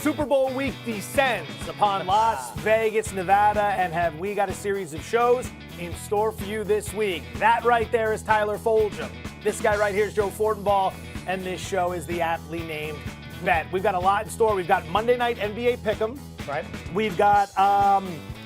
Super Bowl week descends upon Las Vegas, Nevada, and have we got a series of shows in store for you this week. That right there is Tyler Fulghum. This guy right here is Joe Fortenbaugh, and this show is the aptly named Bet. We've got a lot in store. We've got Monday Night NBA Pick'em. Right. We've got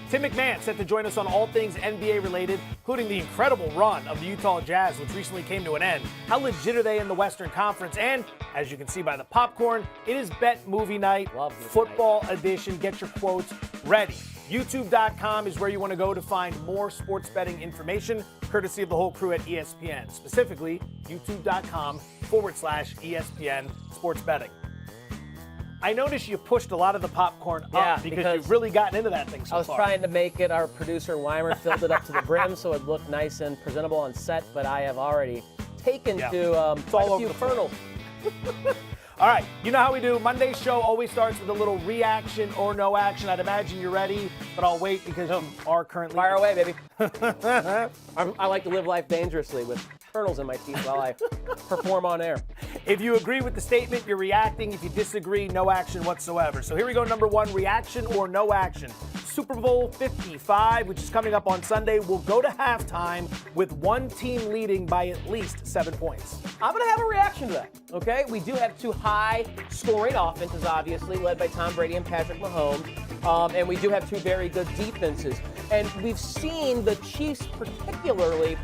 Tim MacMahon set to join us on all things NBA related, including the incredible run of the Utah Jazz, which recently came to an end. How legit are they in the Western Conference? And as you can see by the popcorn, it is Bet Movie Night, football edition. Get your quotes ready. YouTube.com is where you want to go to find more sports betting information, courtesy of the whole crew at ESPN, specifically youtube.com/ESPN sports betting. I noticed you pushed a lot of the popcorn up because you've really gotten into that thing so far. I was trying to make it. Our producer, Weimer, filled it up to the brim so it looked nice and presentable on set, but I have already taken to quite a few kernels. All right, you know how we do. Monday's show always starts with a little reaction or no action. I'd imagine you're ready, but I'll wait because you are currently... Fire away, baby. I like to live life dangerously with kernels in my teeth while I perform on air. If you agree with the statement, you're reacting. If you disagree, no action whatsoever. So here we go, number one, reaction or no action. Super Bowl 55, which is coming up on Sunday, will go to halftime with one team leading by at least 7 points. I'm going to have a reaction to that, okay? We do have two high-scoring offenses, obviously, led by Tom Brady and Patrick Mahomes, and we do have two very good defenses. And we've seen the Chiefs particularly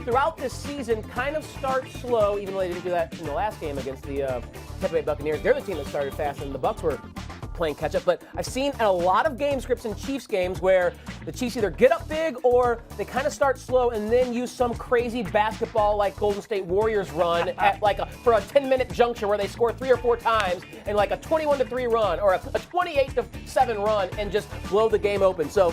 throughout this season kind of start slow, even though they didn't do that in the last game against the Tampa Bay Buccaneers. They're the team that started fast, and the Bucs were playing catch-up. But I've seen a lot of game scripts in Chiefs games where the Chiefs either get up big or they kind of start slow and then use some crazy basketball like Golden State Warriors run at for a 10-minute juncture where they score 3 or 4 times and like a 21-3 run or a 28-7 run and just blow the game open. So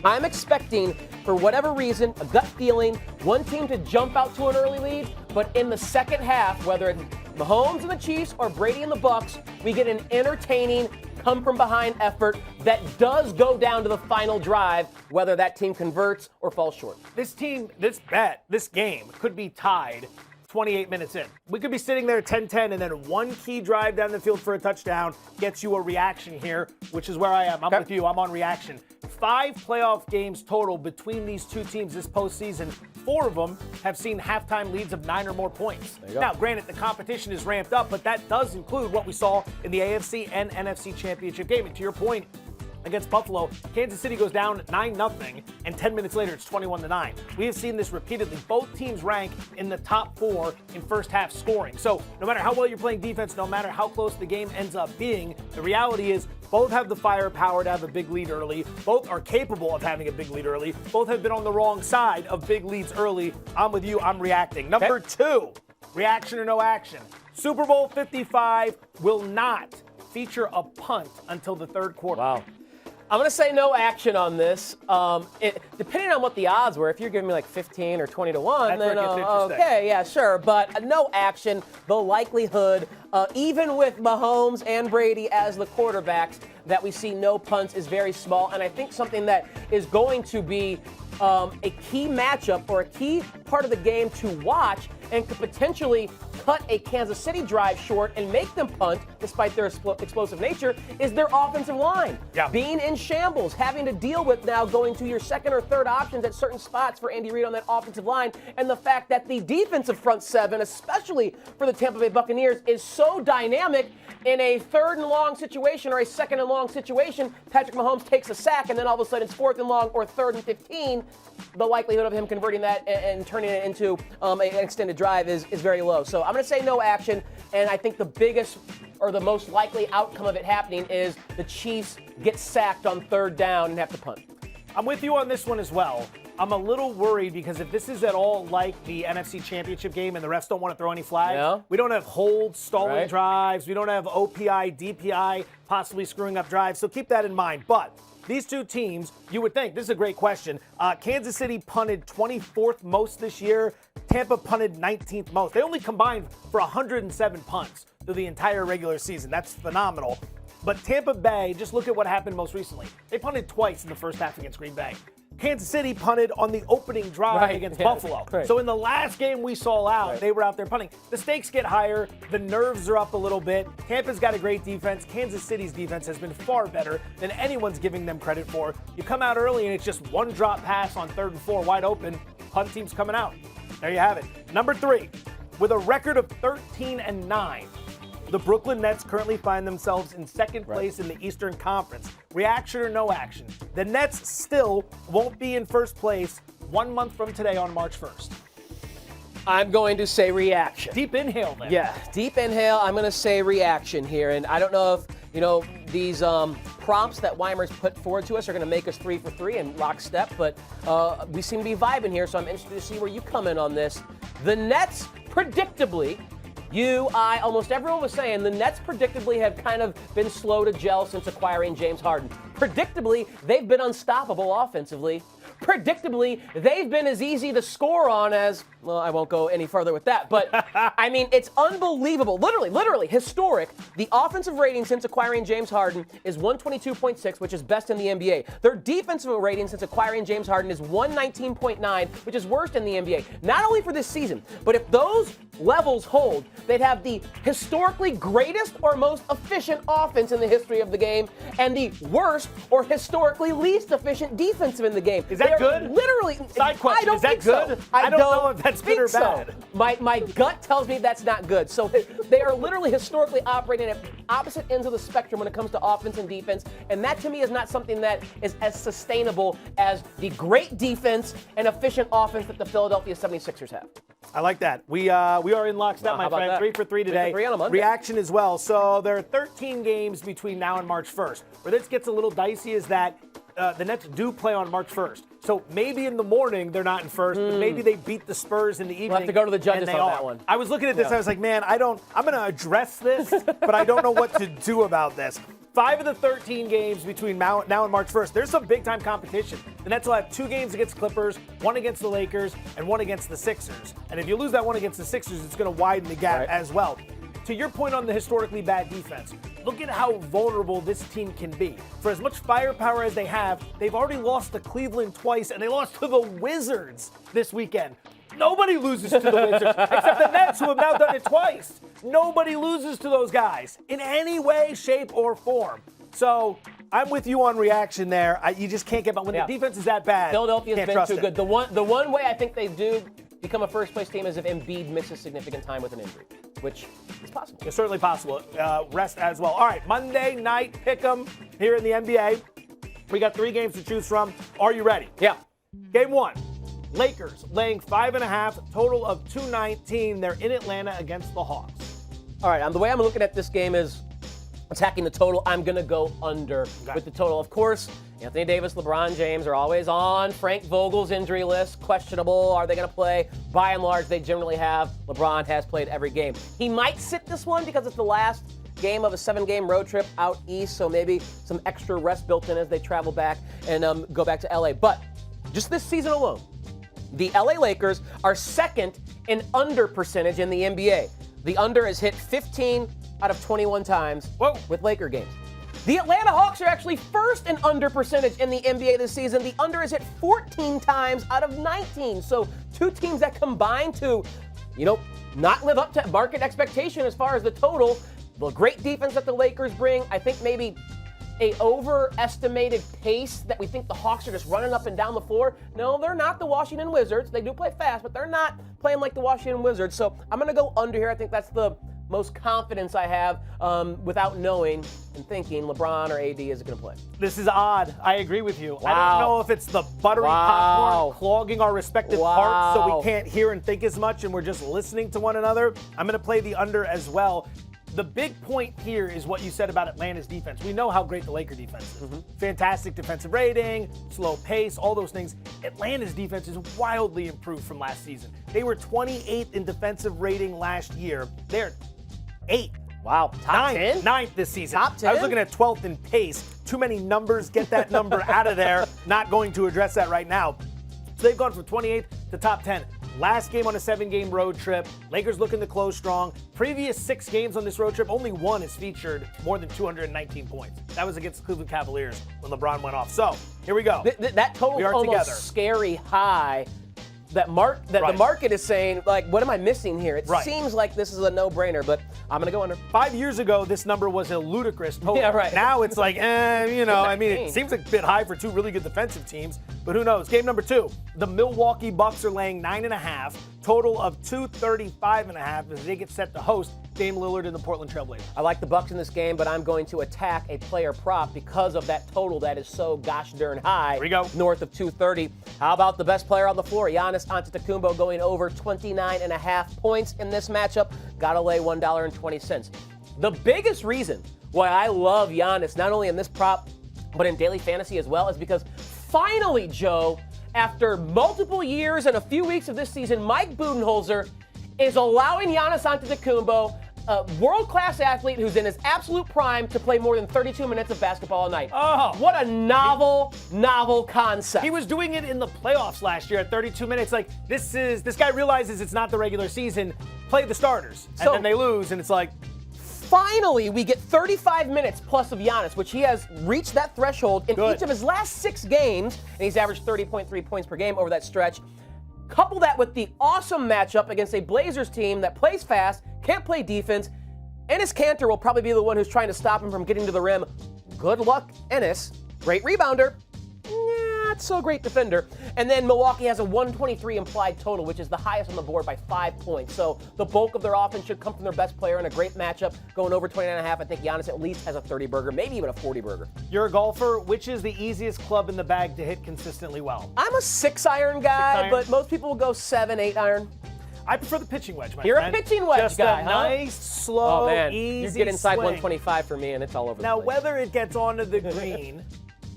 I'm expecting, for whatever reason, a gut feeling, one team to jump out to an early lead, but in the second half, whether it's Mahomes and the Chiefs or Brady and the Bucs, we get an entertaining, come-from-behind effort that does go down to the final drive, whether that team converts or falls short. This team, this game could be tied 28 minutes in. We could be sitting there 10-10, and then one key drive down the field for a touchdown gets you a reaction here, which is where I am. I'm with you. I'm on reaction. 5 playoff games total between these two teams this postseason. 4 of them have seen halftime leads of 9 or more points. Now, granted, the competition is ramped up, but that does include what we saw in the AFC and NFC championship game. And to your point, against Buffalo, Kansas City goes down 9-0, and 10 minutes later, it's 21-9. We have seen this repeatedly. Both teams rank in the top 4 in first half scoring. So no matter how well you're playing defense, no matter how close the game ends up being, the reality is both have the firepower to have a big lead early. Both are capable of having a big lead early. Both have been on the wrong side of big leads early. I'm with you. I'm reacting. Number 2, reaction or no action. Super Bowl 55 will not feature a punt until the third quarter. Wow. I'm going to say no action on this. Depending on what the odds were, if you're giving me like 15 or 20 to 1, then okay, yeah, sure. But no action. The likelihood, even with Mahomes and Brady as the quarterbacks, that we see no punts is very small. And I think something that is going to be a key matchup or a key part of the game to watch and could potentially cut a Kansas City drive short and make them punt, despite their explosive nature, is their offensive line. Being in shambles, having to deal with now going to your second or third options at certain spots for Andy Reid on that offensive line, and the fact that the defensive front seven, especially for the Tampa Bay Buccaneers, is so dynamic. In a 3rd and long situation or a 2nd and long situation, Patrick Mahomes takes a sack, and then all of a sudden it's 4th and long or 3rd and 15. The likelihood of him converting that and turning it into an extended drive is very low. So I'm going to say no action, and I think the biggest or the most likely outcome of it happening is the Chiefs get sacked on 3rd down and have to punt. I'm with you on this one as well. I'm a little worried because if this is at all like the NFC Championship game and the refs don't want to throw any flags, we don't have holds, stalling drives, we don't have OPI, DPI, possibly screwing up drives, so keep that in mind. But these two teams, you would think, this is a great question, Kansas City punted 24th most this year, Tampa punted 19th most. They only combined for 107 punts through the entire regular season. That's phenomenal. But Tampa Bay, just look at what happened most recently. They punted twice in the first half against Green Bay. Kansas City punted on the opening drive against Buffalo. Right. So in the last game we saw out, they were out there punting. The stakes get higher. The nerves are up a little bit. Tampa's got a great defense. Kansas City's defense has been far better than anyone's giving them credit for. You come out early and it's just one drop pass on 3rd and 4 wide open. Punt team's coming out. There you have it. Number 3, with a record of 13-9. The Brooklyn Nets currently find themselves in second place in the Eastern Conference. Reaction or no action? The Nets still won't be in first place 1 month from today on March 1st. I'm going to say reaction. Deep inhale then. Yeah, deep inhale. I'm going to say reaction here. And I don't know if, these prompts that Weimer's put forward to us are going to make us 3 for 3 in lockstep, but we seem to be vibing here, so I'm interested to see where you come in on this. The Nets, predictably, almost everyone was saying the Nets predictably have kind of been slow to gel since acquiring James Harden. Predictably, they've been unstoppable offensively. Predictably, they've been as easy to score on as, well, I won't go any further with that, but I mean, it's unbelievable. Literally historic. The offensive rating since acquiring James Harden is 122.6, which is best in the NBA. Their defensive rating since acquiring James Harden is 119.9, which is worst in the NBA. Not only for this season, but if those levels hold, they'd have the historically greatest or most efficient offense in the history of the game and the worst or historically least efficient defensive in the game. Is that good? Literally. Side question, I don't is that think good? So. I don't know if that's good or so. bad. My gut tells me that's not good. So they are literally historically operating at opposite ends of the spectrum when it comes to offense and defense. And that to me is not something that is as sustainable as the great defense and efficient offense that the Philadelphia 76ers have. I like that. We are in lockstep, my friend. That? 3 for 3 today. 3 for 3 on a Monday. Reaction as well. So there are 13 games between now and March 1st. Where this gets a little dicey is that the Nets do play on March 1st. So maybe in the morning they're not in first, but maybe they beat the Spurs in the evening. We'll have to go to the judges on that one. I was looking at this, I was like, man, I'm going to address this, but I don't know what to do about this. 5 of the 13 games between now and March 1st, there's some big-time competition. The Nets will have 2 games against Clippers, 1 against the Lakers, and 1 against the Sixers. And if you lose that 1 against the Sixers, it's going to widen the gap as well. To your point on the historically bad defense, look at how vulnerable this team can be. For as much firepower as they have, they've already lost to Cleveland twice, and they lost to the Wizards this weekend. Nobody loses to the Wizards, except the Nets, who have now done it twice. Nobody loses to those guys in any way, shape, or form. So I'm with you on reaction there. You just can't get by. When the defense is that bad, Philadelphia's can't been trust too it. good. The one way I think they do become a first-place team is if Embiid misses significant time with an injury, which is possible. It's certainly possible. Rest as well. All right, Monday night pick'em here in the NBA. We got 3 games to choose from. Are you ready? Yeah. Game 1. Lakers laying 5.5, total of 219. They're in Atlanta against the Hawks. All right, the way I'm looking at this game is attacking the total. I'm going to go under with the total. Of course, Anthony Davis, LeBron James are always on Frank Vogel's injury list. Questionable. Are they going to play? By and large, they generally have. LeBron has played every game. He might sit this one because it's the last game of a 7-game road trip out east, so maybe some extra rest built in as they travel back and go back to LA. But just this season alone, the LA Lakers are second in under percentage in the NBA. The under has hit 15 out of 21 times with Laker games. The Atlanta Hawks are actually first in under percentage in the NBA this season. The under is hit 14 times out of 19. So 2 teams that combine to, not live up to market expectation as far as the total. The great defense that the Lakers bring, I think maybe a overestimated pace that we think the Hawks are just running up and down the floor. No, they're not the Washington Wizards. They do play fast, but they're not playing like the Washington Wizards. So I'm going to go under here. I think that's the most confidence I have without knowing and thinking LeBron or AD is going to play. This is odd. I agree with you. Wow. I don't know if it's the buttery popcorn clogging our respective parts so we can't hear and think as much and we're just listening to one another. I'm going to play the under as well. The big point here is what you said about Atlanta's defense. We know how great the Laker defense is. Fantastic defensive rating, slow pace, all those things. Atlanta's defense is wildly improved from last season. They were 28th in defensive rating last year. They're 8th. Wow. Top 10? 9th this season. Top 10? I was looking at 12th in pace. Too many numbers. Get that number out of there. Not going to address that right now. So they've gone from 28th to top 10. Last game on a 7-game road trip. Lakers looking to close strong. Previous 6 games on this road trip, only one has featured more than 219 points. That was against the Cleveland Cavaliers when LeBron went off. So, here we go. That total is almost together. Scary high. The market is saying, like, what am I missing here? It seems like this is a no-brainer, but I'm going to go under. 5 years ago, this number was a ludicrous total. Yeah, right. Now it's like, it seems like a bit high for 2 really good defensive teams, but who knows? Game number 2, the Milwaukee Bucks are laying 9.5, total of 235.5 as they get set to host Dame Lillard and the Portland Trailblazers. I like the Bucks in this game, but I'm going to attack a player prop because of that total that is so gosh darn high. Here we go. North of 230. How about the best player on the floor, Giannis Antetokounmpo, going over 29.5 points in this matchup? Gotta lay $1.20. The biggest reason why I love Giannis, not only in this prop, but in daily fantasy as well, is because finally, Joe, after multiple years and a few weeks of this season, Mike Budenholzer is allowing Giannis Antetokounmpo, a world-class athlete who's in his absolute prime, to play more than 32 minutes of basketball a night. Oh. What a novel concept. He was doing it in the playoffs last year at 32 minutes. Like, this guy realizes it's not the regular season. Play the starters. And then they lose, and it's like, finally, we get 35 minutes plus of Giannis, which he has reached that threshold in each of his last 6 games, and he's averaged 30.3 points per game over that stretch. Couple that with the awesome matchup against a Blazers team that plays fast, can't play defense. Enes Kanter will probably be the one who's trying to stop him from getting to the rim. Good luck, Enes. Great rebounder. Not so great defender. And then Milwaukee has a 123 implied total, which is the highest on the board by 5 points. So the bulk of their offense should come from their best player in a great matchup. Going over 29.5, I think Giannis at least has a 30-burger, maybe even a 40-burger. You're a golfer. Which is the easiest club in the bag to hit consistently well? I'm a 6-iron guy, but most people will go 7, 8-iron. I prefer the pitching wedge, my You're friend. a pitching wedge Just guy, a huh? nice, slow, oh, man. easy You get inside swing. 125 for me, and it's all over Now, the place. whether it gets onto the green,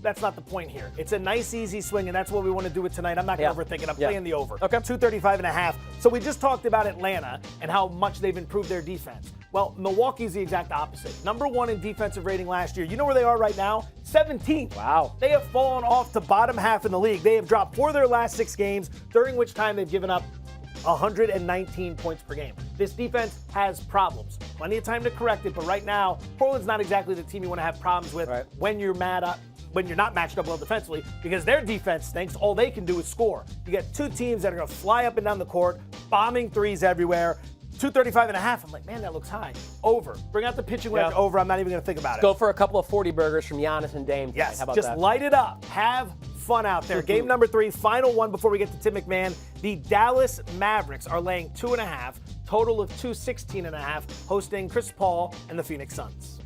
that's not the point here. It's a nice, easy swing, and that's what we want to do with tonight. I'm not going to overthink it. I'm playing the over. Okay. 235.5. So we just talked about Atlanta and how much they've improved their defense. Well, Milwaukee's the exact opposite. Number 1 in defensive rating last year. You know where they are right now? 17th. Wow. They have fallen off to bottom half in the league. They have dropped 4 of their last 6 games, during which time they've given up 119 points per game. This defense has problems. Plenty of time to correct it, but right now, Portland's not exactly the team you want to have problems with when you're when you're not matched up well defensively, because their defense stinks. All they can do is score. You get 2 teams that are going to fly up and down the court, bombing threes everywhere. 235.5. I'm like, man, that looks high. Over. Bring out the pitching wedge over. I'm not even going to think about it. Go for a couple of 40 burgers from Giannis and Dame. Yes, How about just that? light it up. Have fun out there. Game number 3, final one before we get to Tim MacMahon. The Dallas Mavericks are laying 2.5, total of 216.5, hosting Chris Paul and the Phoenix Suns.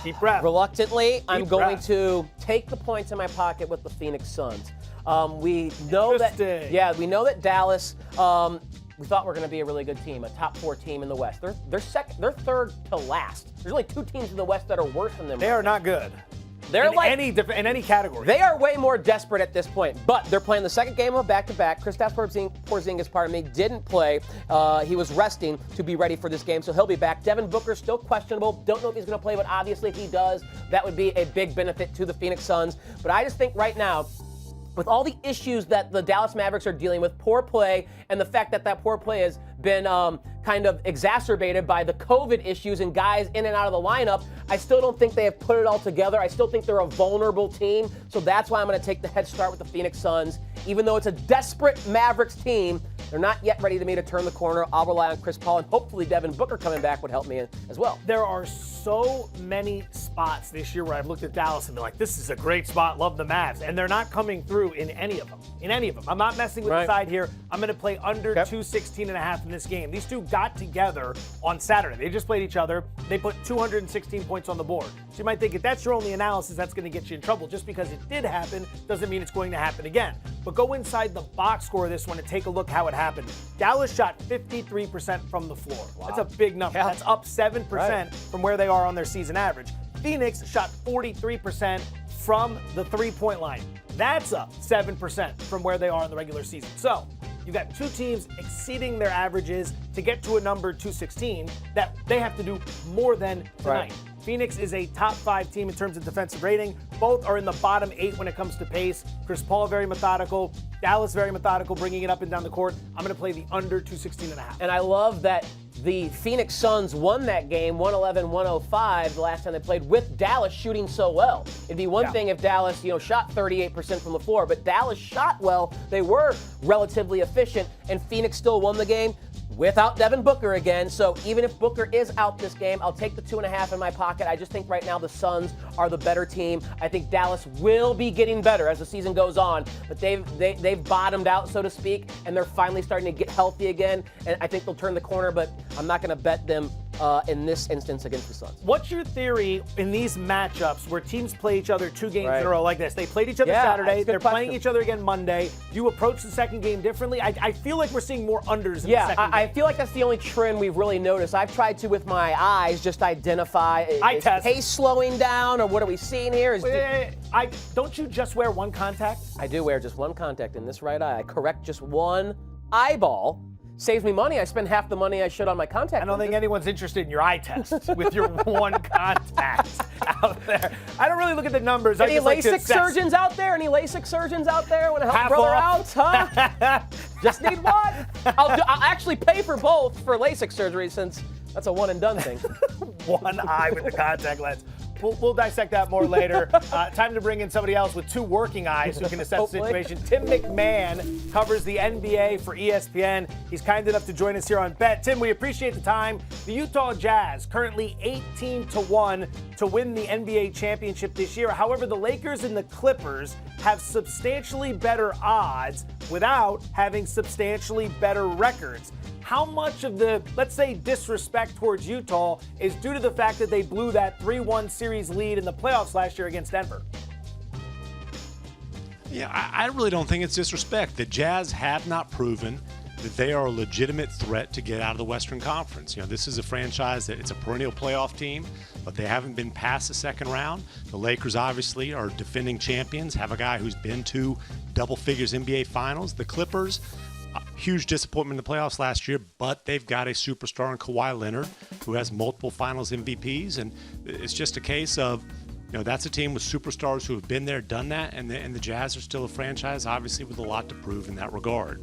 Deep breath. Reluctantly, I'm going to take the points in my pocket with the Phoenix Suns. We know that Dallas. We thought we're going to be a really good team, a top 4 team in the West. They're third to last. There's only 2 teams in the West that are worse than them. They are not good. They're in any category. They are way more desperate at this point, but they're playing the second game of back-to-back. Kristaps Porzingis, didn't play. He was resting to be ready for this game, so he'll be back. Devin Booker still questionable. Don't know if he's going to play, but obviously if he does, that would be a big benefit to the Phoenix Suns. But I just think right now, with all the issues that the Dallas Mavericks are dealing with, poor play, and the fact that poor play has been kind of exacerbated by the COVID issues and guys in and out of the lineup, I still don't think they have put it all together. I still think they're a vulnerable team, so that's why I'm going to take the head start with the Phoenix Suns. Even though it's a desperate Mavericks team, they're not yet ready to turn the corner. I'll rely on Chris Paul, and hopefully Devin Booker coming back would help me as well. There are so many spots this year where I've looked at Dallas and been like, this is a great spot, love the Mavs, and they're not coming through in any of them. I'm not messing with the side here. I'm going to play under 216.5 in this game. These two got together on Saturday. They just played each other. They put 216 points on the board. So you might think if that's your only analysis, that's going to get you in trouble. Just because it did happen doesn't mean it's going to happen again. But go inside the box score of this one and take a look how it happened. Dallas shot 53% from the floor. Wow. That's a big number. Yeah. That's up 7% from where they are on their season average. Phoenix shot 43% from the three-point line. That's up 7% from where they are in the regular season. So you've got 2 teams exceeding their averages to get to a number 216 that they have to do more than tonight. Phoenix is a top 5 team in terms of defensive rating. Both are in the bottom 8 when it comes to pace. Chris Paul very methodical. Dallas very methodical, bringing it up and down the court. I'm going to play the under 216.5. And I love that the Phoenix Suns won that game 111-105 the last time they played, with Dallas shooting so well. It'd be one thing if Dallas, shot 38% from the floor, but Dallas shot well. They were relatively efficient, and Phoenix still won the game without Devin Booker again. So even if Booker is out this game, I'll take the 2.5 in my pocket. I just think right now the Suns are the better team. I think Dallas will be getting better as the season goes on, but they've bottomed out, so to speak, and they're finally starting to get healthy again. And I think they'll turn the corner, but I'm not going to bet them in this instance against the Suns. What's your theory in these matchups where teams play each other 2 games in a row like this? They played each other Saturday. They're playing each other again Monday. Do you approach the second game differently? I feel like we're seeing more unders in the second game. I feel like that's the only trend we've really noticed. I've tried to, with my eyes, just identify is pace slowing down, or what are we seeing here? Don't you just wear one contact? I do wear just one contact in this right eye. I correct just one eyeball. Saves me money. I spend half the money I should on my contact. I don't think anyone's interested in your eye test with your one contact out there. I don't really look at the numbers. Any LASIK surgeons out there? Any LASIK surgeons out there want to help brother out? Huh? Just need one. I'll actually pay for both for LASIK surgery, since that's a one and done thing. One eye with the contact lens. We'll dissect that more later. Time to bring in somebody else with 2 working eyes who can assess the situation. Tim MacMahon covers the NBA for ESPN. He's kind enough to join us here on Bet. Tim, we appreciate the time. The Utah Jazz currently 18-1 to win the NBA championship this year. However, the Lakers and the Clippers have substantially better odds without having substantially better records. How much of the, let's say, disrespect towards Utah is due to the fact that they blew that 3-1 series lead in the playoffs last year against Denver? Yeah, I really don't think it's disrespect. The Jazz have not proven that they are a legitimate threat to get out of the Western Conference. This is a franchise that it's a perennial playoff team, but they haven't been past the second round. The Lakers obviously are defending champions, have a guy who's been to double figures NBA Finals. The Clippers, huge disappointment in the playoffs last year, but they've got a superstar in Kawhi Leonard who has multiple Finals MVPs, and it's just a case of, that's a team with superstars who have been there, done that, and the Jazz are still a franchise, obviously, with a lot to prove in that regard.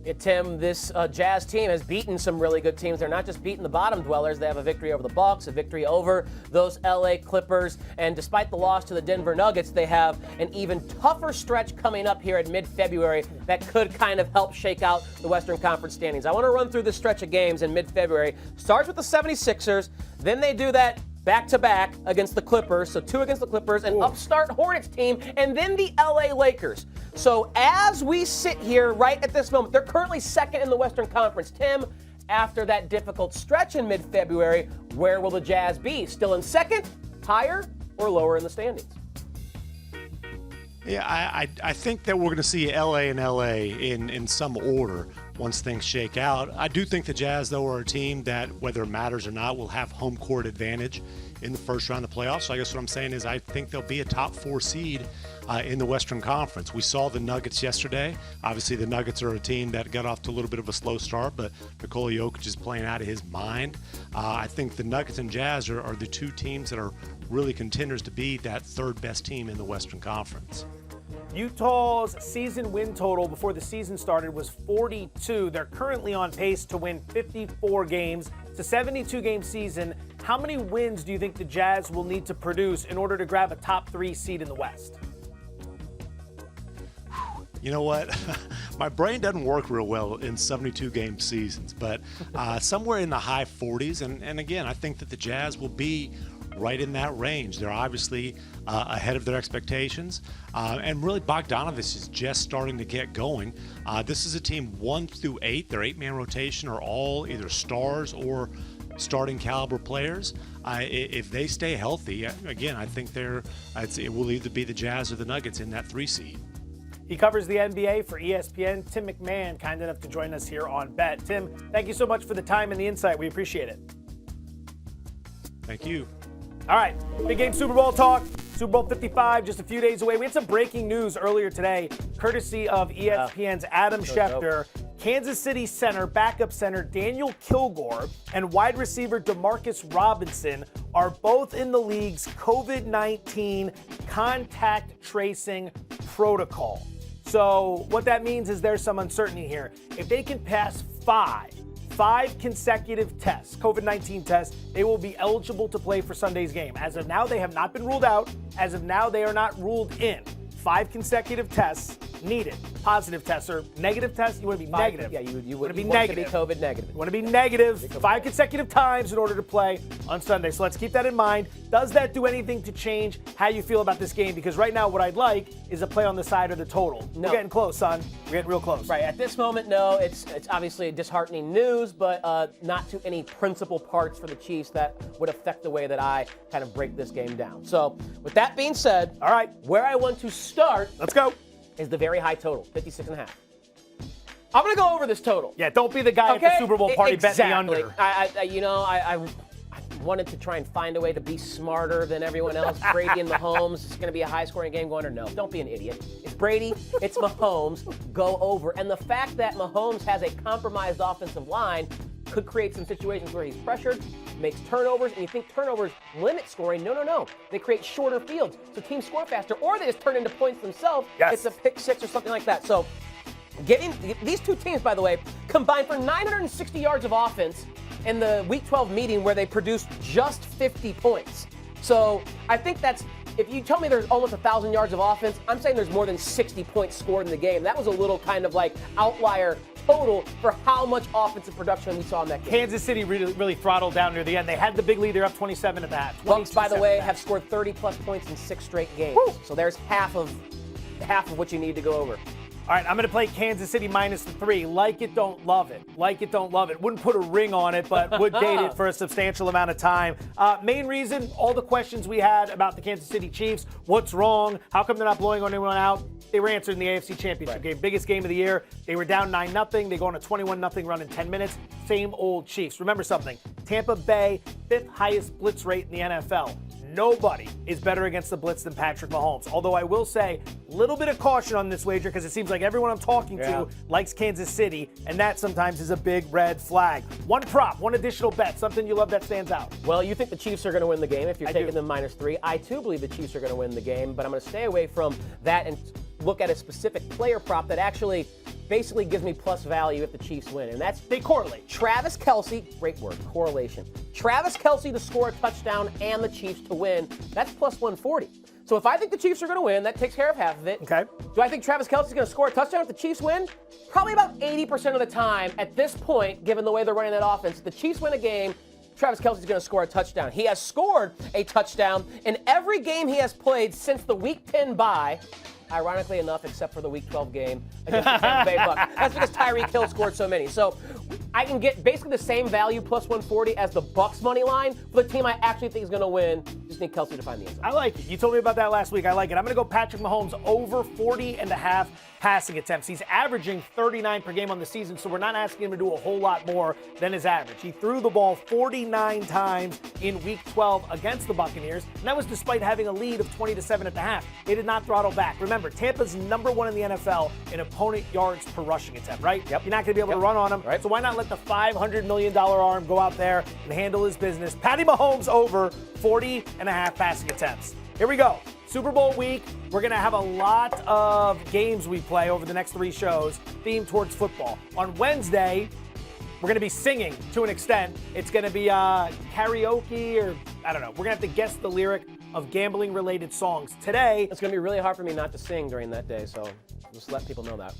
Yeah, Tim, this Jazz team has beaten some really good teams. They're not just beating the bottom dwellers. They have a victory over the Bucks, a victory over those LA Clippers. And despite the loss to the Denver Nuggets, they have an even tougher stretch coming up here in mid-February that could kind of help shake out the Western Conference standings. I want to run through this stretch of games in mid-February. Starts with the 76ers. Then they do that back-to-back against the Clippers, so 2 against the Clippers, an upstart Hornets team, and then the LA Lakers. So as we sit here right at this moment, they're currently second in the Western Conference. Tim, after that difficult stretch in mid-February, where will the Jazz be? Still in second, higher, or lower in the standings? Yeah, I think that we're going to see LA and LA in some order once things shake out. I do think the Jazz, though, are a team that, whether it matters or not, will have home court advantage in the first round of the playoffs. So I guess what I'm saying is I think they'll be a top 4 seed in the Western Conference. We saw the Nuggets yesterday. Obviously, the Nuggets are a team that got off to a little bit of a slow start, but Nikola Jokic is playing out of his mind. I think the Nuggets and Jazz are the 2 teams that are really contenders to be that 3rd best team in the Western Conference. Utah's season win total before the season started was 42. They're currently on pace to win 54 games. It's a 72-game season. How many wins do you think the Jazz will need to produce in order to grab a top 3 seed in the West? You know what? My brain doesn't work real well in 72-game seasons, but somewhere in the high 40s. And again, I think that the Jazz will be right in that range. They're obviously ahead of their expectations. And really, Bogdanovich is just starting to get going. This is a team 1 through 8. Their 8-man rotation are all either stars or starting caliber players. If they stay healthy, again, I think it will either be the Jazz or the Nuggets in that 3 seed. He covers the NBA for ESPN. Tim MacMahon, kind enough to join us here on Bet. Tim, thank you so much for the time and the insight. We appreciate it. Thank you. All right, big game Super Bowl talk. Super Bowl 55 just a few days away. We had some breaking news earlier today, courtesy of ESPN's Adam Schefter. Kansas City backup center Daniel Kilgore and wide receiver Demarcus Robinson are both in the league's COVID-19 contact tracing protocol. So what that means is there's some uncertainty here. If they can pass five consecutive tests, COVID-19 tests, they will be eligible to play for Sunday's game. As of now, they have not been ruled out. As of now, they are not ruled in. 5 consecutive tests needed. Positive tests or negative tests, you want to be negative. Yeah, you want to be negative. COVID negative. You want to be negative 5 consecutive times in order to play on Sunday. So let's keep that in mind. Does that do anything to change how you feel about this game? Because right now what I'd like is a play on the side of the total. No. We're getting close, son. We're getting real close. Right. At this moment, no. It's obviously disheartening news, but not to any principal parts for the Chiefs that would affect the way that I kind of break this game down. So with that being said, all right, where I want to start, let's go, is the very high total, 56.5. I'm going to go over this total. Yeah, don't be the guy at the Super Bowl party betting the under. I wanted to try and find a way to be smarter than everyone else. Brady and Mahomes, it's going to be a high-scoring game. Go under. No, don't be an idiot. It's Brady. It's Mahomes. Go over. And the fact that Mahomes has a compromised offensive line could create some situations where he's pressured, makes turnovers, and you think turnovers limit scoring. No. They create shorter fields, so teams score faster, or they just turn into points themselves. Yes. It's a pick six or something like that. So these two teams, by the way, combined for 960 yards of offense in the Week 12 meeting where they produced just 50 points. So I think that's, if you tell me there's almost 1,000 yards of offense, I'm saying there's more than 60 points scored in the game. That was a little kind of like outlier total for how much offensive production we saw in that game. Kansas City really throttled down near the end. They had the big lead. They're up 27 at that. Bucs, by the way, have scored 30-plus points in 6 straight games. Woo! So there's half of what you need to go over. All right, I'm going to play Kansas City minus the 3. Like it, don't love it. Like it, don't love it. Wouldn't put a ring on it, but would date it for a substantial amount of time. Main reason, all the questions we had about the Kansas City Chiefs. What's wrong? How come they're not blowing anyone out? They were answered in the AFC Championship game. Biggest game of the year. They were down 9-0. They go on a 21-0 run in 10 minutes. Same old Chiefs. Remember something. Tampa Bay, 5th highest blitz rate in the NFL. Nobody is better against the blitz than Patrick Mahomes. Although I will say, a little bit of caution on this wager because it seems like everyone I'm talking to likes Kansas City, and that sometimes is a big red flag. One prop, one additional bet, something you love that stands out. Well, you think the Chiefs are going to win the game if you're taking them minus 3. I, too, believe the Chiefs are going to win the game, but I'm going to stay away from that and look at a specific player prop that actually basically gives me plus value if the Chiefs win, and that's they correlate. Travis Kelce, great word, correlation. Travis Kelce to score a touchdown and the Chiefs to win, that's plus 140. So if I think the Chiefs are going to win, that takes care of half of it. Okay. Do I think Travis Kelce is going to score a touchdown if the Chiefs win? Probably about 80% of the time at this point, given the way they're running that offense. If the Chiefs win a game, Travis Kelce is going to score a touchdown. He has scored a touchdown in every game he has played since the Week 10 bye. Ironically enough, except for the Week 12 game against the Tampa Bay Bucks. That's because Tyreek Hill scored so many. So I can get basically the same value, plus 140, as the Bucks money line for the team I actually think is going to win. Just need Kelce to find the end zone. I like it. You told me about that last week. I like it. I'm going to go Patrick Mahomes over 40.5 passing attempts. He's averaging 39 per game on the season, so we're not asking him to do a whole lot more than his average. He threw the ball 49 times in Week 12 against the Buccaneers, and that was despite having a lead of 20-7 at the half. They did not throttle back. Remember, Tampa's #1 in the NFL in opponent yards per rushing attempt, right? Yep. You're not going to be able to run on him, right. So why not let the $500 million arm go out there and handle his business? Patty Mahomes over 40.5 passing attempts. Here we go. Super Bowl week. We're going to have a lot of games we play over the next 3 shows themed towards football. On Wednesday, we're going to be singing to an extent. It's going to be karaoke or, I don't know. We're going to have to guess the lyric of gambling-related songs. Today, it's going to be really hard for me not to sing during that day, so just let people know that.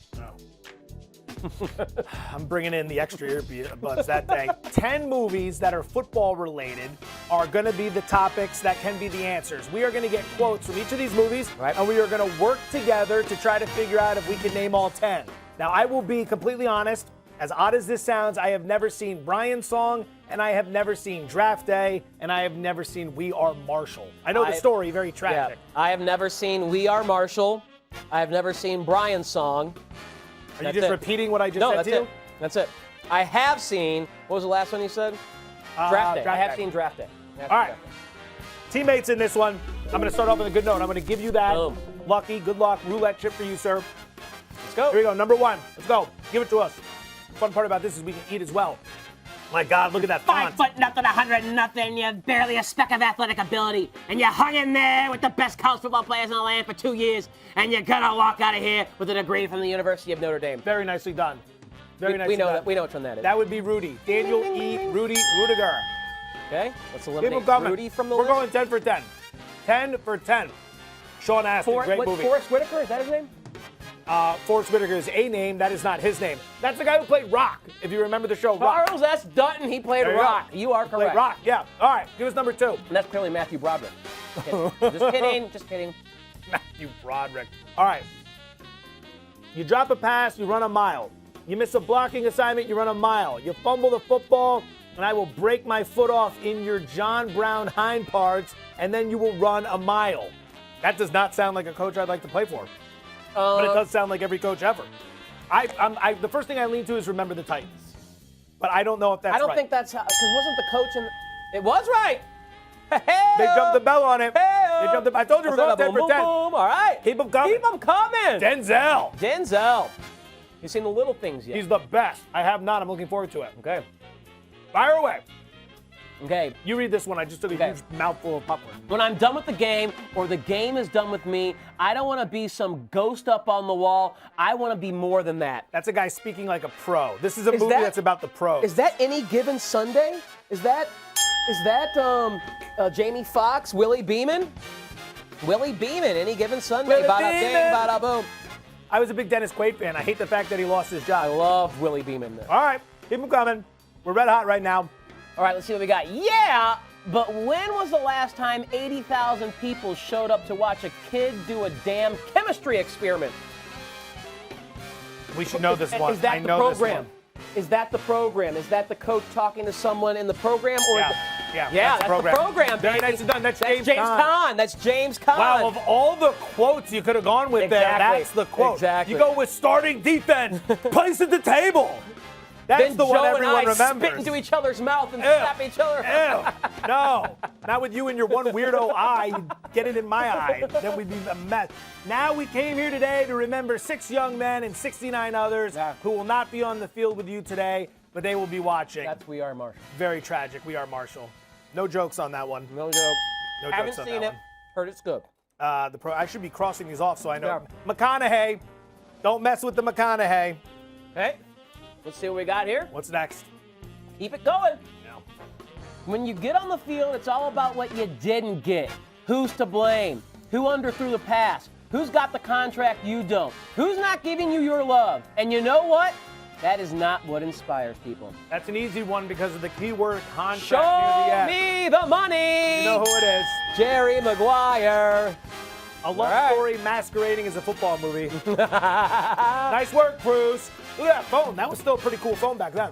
I'm bringing in the extra earbuds that day. 10 movies that are football related are going to be the topics that can be the answers. We are going to get quotes from each of these movies, and we are going to work together to try to figure out if we can name all 10. Now, I will be completely honest. As odd as this sounds, I have never seen Brian's song, and I have never seen Draft Day, and I have never seen We Are Marshall. I know the story, very tragic. Yeah, I have never seen We Are Marshall. I have never seen Brian's song. Are you just repeating what I just said to you? That's it. I have seen, what was the last one you said? Draft Day. I have seen Draft Day. All right. Teammates in this one. I'm going to start off with a good note. I'm going to give you that lucky, good luck roulette chip for you, sir. Let's go. Here we go. Number 1. Let's go. Give it to us. The fun part about this is we can eat as well. My God, look at that font. 5 foot nothing, 100 nothing. You have barely a speck of athletic ability, and you hung in there with the best college football players in the land for 2 years, and you're gonna walk out of here with a degree from the University of Notre Dame. Very nicely done. Very nicely we know done. that. We know which one that is. That would be Rudy. Daniel E. Rudy Rudiger. Okay, let's Keep eliminate him coming. Rudy from the We're list. going 10 for 10. 10 for 10. Sean Astin, great movie. Forrest Whitaker, is that his name? Forrest Whitaker is a name. That is not his name. That's the guy who played Rock, if you remember the show Rock. Charles S. Dutton, he played There you Rock. go. You are correct. Played Rock, yeah. All right, give us number 2. And that's clearly Matthew Broderick. Just kidding, just kidding. Matthew Broderick. All right. You drop a pass, you run a mile. You miss a blocking assignment, you run a mile. You fumble the football, and I will break my foot off in your John Brown hind parts, and then you will run a mile. That does not sound like a coach I'd like to play for. But it does sound like every coach ever. The first thing I lean to is remember the Titans. But I don't know if that's right. I don't think that's how, because wasn't the coach in, it was right. They jumped the bell on it. Hey-o. They jumped I told you we're going 10 for 10. Boom, all right. Keep them coming. Keep them coming. Denzel. You seen the little things yet? He's the best. I have not. I'm looking forward to it. Okay. Fire away. Okay. You read this one. I just took a huge mouthful of popcorn. When I'm done with the game or the game is done with me, I don't want to be some ghost up on the wall. I want to be more than that. That's a guy speaking like a pro. This is a movie that's about the pros. Is that Any Given Sunday? Is that Jamie Foxx, Willie Beeman? Willie Beeman, Any Given Sunday. Bada bing, bada boom. I was a big Dennis Quaid fan. I hate the fact that he lost his job. I love Willie Beeman. All right, keep him coming. We're red hot right now. All right, let's see what we got. Yeah, but when was the last time 80,000 people showed up to watch a kid do a damn chemistry experiment? We should know this one. Is that I the know program? This one. Is that the program? Is that the coach talking to someone in the program? Or Yeah, that's the program. Very baby. nicely done. That's James James Caan. That's James Caan. Wow, of all the quotes you could have gone with there, that's the quote. Exactly. You go with starting defense, place at the table. That's then the one Joe everyone and I remembers. spit into each other's mouth and slap each other. Ew. No, not with you and your one weirdo eye. You get it in my eye. Then we'd be a mess. Now we came here today to remember 6 young men and 69 others who will not be on the field with you today, but they will be watching. That's We Are Marshall. Very tragic. We Are Marshall. No jokes on that one. No joke. No Haven't jokes on seen that it. one. Heard it's good. I should be crossing these off so I know. Yeah. McConaughey. Don't mess with the McConaughey. Okay. Let's see what we got here. What's next? Keep it going. No. When you get on the field, it's all about what you didn't get. Who's to blame? Who underthrew the pass? Who's got the contract you don't? Who's not giving you your love? And you know what? That is not what inspires people. That's an easy one because of the keyword contract Show near the end. me the money. You know who it is. Jerry Maguire. A love story masquerading as a football movie. Nice work, Cruz. Look at that phone. That was still a pretty cool phone back then.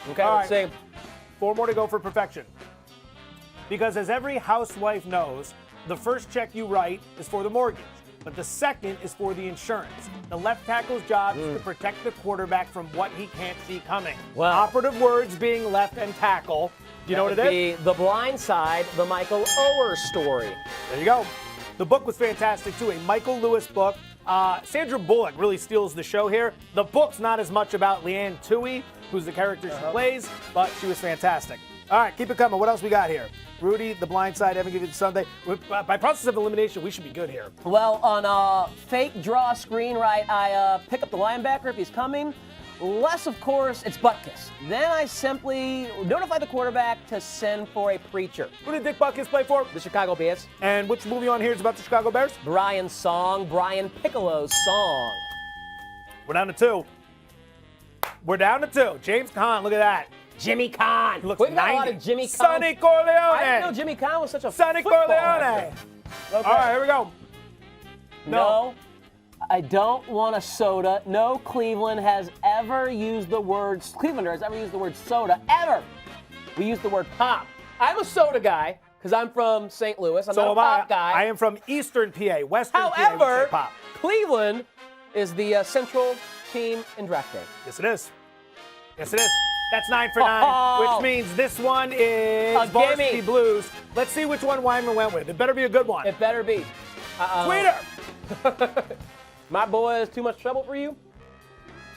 Okay, All let's right. see. 4 more to go for perfection. Because as every housewife knows, the first check you write is for the mortgage, but the second is for the insurance. The left tackle's job is to protect the quarterback from what he can't see coming. Well, operative words being left and tackle. Do you know what it is? The Blind Side, the Michael Oher story. There you go. The book was fantastic, too. A Michael Lewis book. Sandra Bullock really steals the show here. The book's not as much about Leanne Tui, who's the character she plays, but she was fantastic. All right, keep it coming. What else we got here? Rudy, The Blind Side, Evan Given Sunday. By process of elimination, we should be good here. Well, on fake draw screen right, I pick up the linebacker if he's coming. Less, of course, it's Butkus. Then I simply notify the quarterback to send for a preacher. Who did Dick Butkus play for? The Chicago Bears. And which movie on here is about the Chicago Bears? Brian Piccolo's song. We're down to 2. We're down to 2. James Caan, look at that. Jimmy Caan. He looks We've got 90. a lot of Jimmy Caan. Sonny Corleone. I didn't know Jimmy Caan was such a Sonny football Corleone. actor. Okay. All right, here we go. No, I don't want a soda. No Cleveland has ever used the word, Clevelander has ever used the word soda, ever. We use the word pop. I'm a soda guy because I'm from St. Louis. I'm not a pop guy. I am from Eastern PA, Western PA. However, we say pop. Cleveland is the central team in draft day. Yes, it is. Yes, it is. That's 9 for 9, which means this one is Varsity Blues. Let's see which one Wyman went with. It better be a good one. It better be. Tweeter! My boy is too much trouble for you.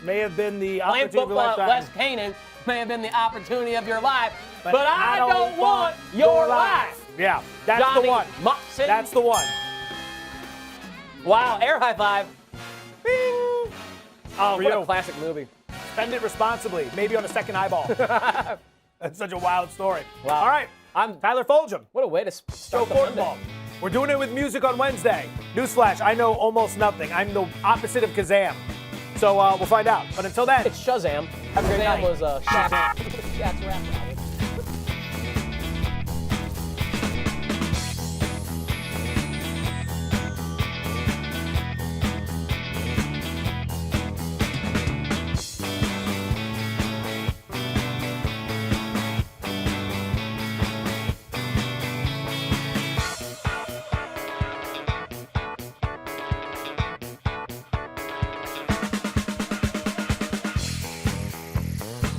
May have been the Playing opportunity of your football at lifetime. West Canaan may have been the opportunity of your life, but I don't want your life. Yeah, that's Johnny the one. Moxon. That's the one. Wow, air high five. Bing. Oh, What a classic movie. Spend it responsibly, maybe on a second eyeball. That's such a wild story. Wow. All right, I'm Tyler Fulghum. What a way to Joe start the Monday. Fortenbaugh. We're doing it with music on Wednesday. Newsflash, I know almost nothing. I'm the opposite of Kazam. So we'll find out. But until then, It's Shazam. Have a great Shazam night. was Shazam. That's wrapped up.